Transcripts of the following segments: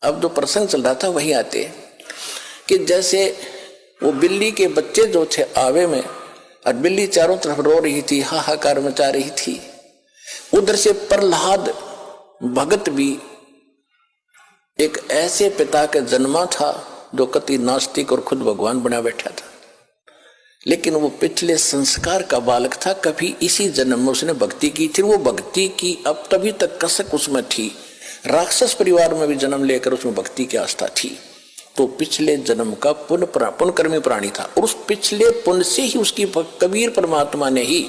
अब जो प्रसंग चल रहा था वही आते कि जैसे वो बिल्ली के बच्चे जो थे आवे में, और बिल्ली चारों तरफ रो रही थी, हाहाकार मचा रही थी। उधर से प्रहलाद भगत भी एक ऐसे पिता के जन्मा था जो कति नास्तिक और खुद भगवान बना बैठा था, लेकिन वो पिछले संस्कार का बालक था। कभी इसी जन्म में उसने भक्ति की थी, वो भक्ति की अब तभी तक कसक उसमें थी। राक्षस परिवार में भी जन्म लेकर उसमें भक्ति की आस्था थी, तो पिछले जन्म का पुण्यकर्मी प्राणी था। और उस पिछले पुण्य से ही उसकी कबीर परमात्मा ने ही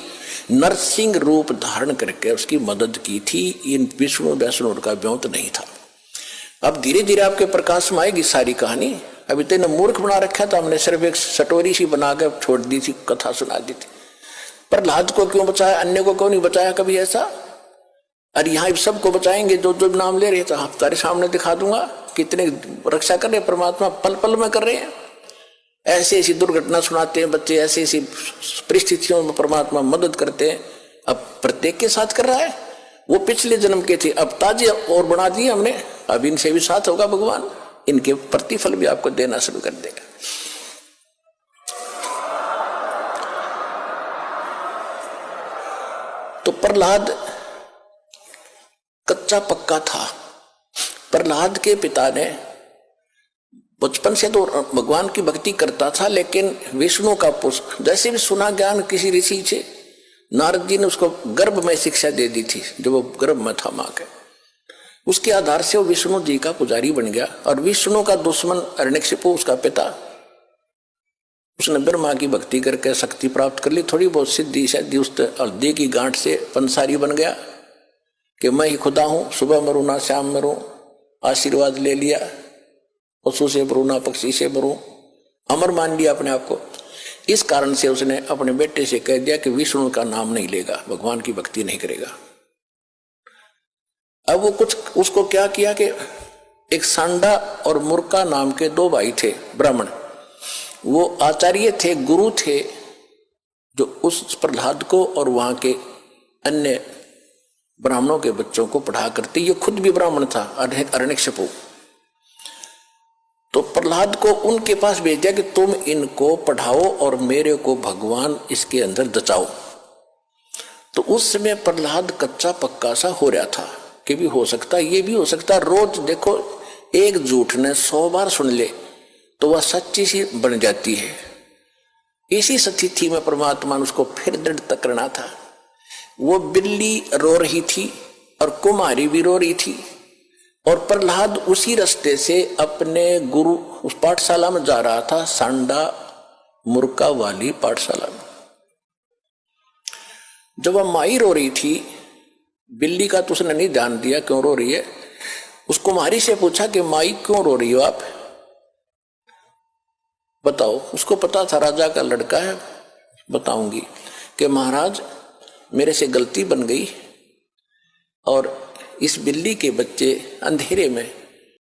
नरसिंह रूप धारण करके उसकी मदद की थी। इन विष्णु वैष्णु का व्योत नहीं था। अब धीरे धीरे आपके प्रकाश में आएगी सारी कहानी। अभी तो मूर्ख बना रखा था हमने, सिर्फ एक सटोरी सी बना के छोड़ दी थी, कथा सुना दी थी। प्रहलाद को क्यों बचाया, अन्य को क्यों नहीं बचाया कभी ऐसा? और यहाँ सबको बचाएंगे जो जो नाम ले रहे थे, आप तारे सामने दिखा दूंगा कितने रक्षा कर रहे परमात्मा, पल पल में कर रहे हैं। ऐसी ऐसी दुर्घटना सुनाते हैं बच्चे, ऐसी ऐसी परिस्थितियों में परमात्मा मदद करते हैं। अब प्रत्येक के साथ कर रहा है। वो पिछले जन्म के थे, अब ताजे और बना दिए हमने, अब इनसे भी साथ होगा भगवान, इनके प्रतिफल भी आपको देना शुरू कर देगा। तो प्रहलाद कच्चा पक्का था। प्रहलाद के पिता ने बचपन से तो भगवान की भक्ति करता था, लेकिन विष्णु का पुष्प जैसे भी सुना ज्ञान किसी ऋषि से, नारद जी ने उसको गर्भ में शिक्षा दे दी थी, जो वो गर्भ में था मां के। उसके आधार से वो विष्णु जी का पुजारी बन गया। और विष्णु का दुश्मन हिरण्यकशिपु, उसका पिता, उसने ब्रह्मा की भक्ति करके शक्ति प्राप्त कर ली, थोड़ी बहुत सिद्धि शायद उस हल्दी की गांठ से पंसारी बन गया कि मैं ही खुदा हूं, सुबह मरूं ना शाम मरूं, आशीर्वाद ले लिया, पशु से मरूं ना पक्षी से मरूं, अमर मान लिया अपने आप को। इस कारण से उसने अपने बेटे से कह दिया कि विष्णु का नाम नहीं लेगा, भगवान की भक्ति नहीं करेगा। अब वो कुछ उसको क्या किया कि एक सांडा और मुर्का नाम के दो भाई थे ब्राह्मण, वो आचार्य थे, गुरु थे, जो उस प्रहलाद को और वहां के अन्य ब्राह्मणों के बच्चों को पढ़ा करते। ये खुद भी ब्राह्मण था, हिरण्यकशिपु। तो प्रहलाद को उनके पास भेज दिया कि तुम इनको पढ़ाओ और मेरे को भगवान इसके अंदर दचाओ। तो उस समय प्रहलाद कच्चा पक्का सा हो रहा था कि भी हो सकता, ये भी हो सकता। रोज देखो, एक झूठ ने 100 बार सुन ले तो वह सच्ची सी बन जाती है। इसी स्थिति में परमात्मा ने उसको फिर दृढ़ करना था। वो बिल्ली रो रही थी और कुमारी भी रो रही थी, और प्रहलाद उसी रास्ते से अपने गुरु उस पाठशाला में जा रहा था, सांडा मुर्का वाली पाठशाला में। जब वह माई रो रही थी, बिल्ली का तो उसने नहीं ध्यान दिया क्यों रो रही है। उस कुमारी से पूछा कि माई क्यों रो रही हो आप, बताओ। उसको पता था राजा का लड़का है, बताऊंगी कि महाराज मेरे से गलती बन गई और इस बिल्ली के बच्चे अंधेरे में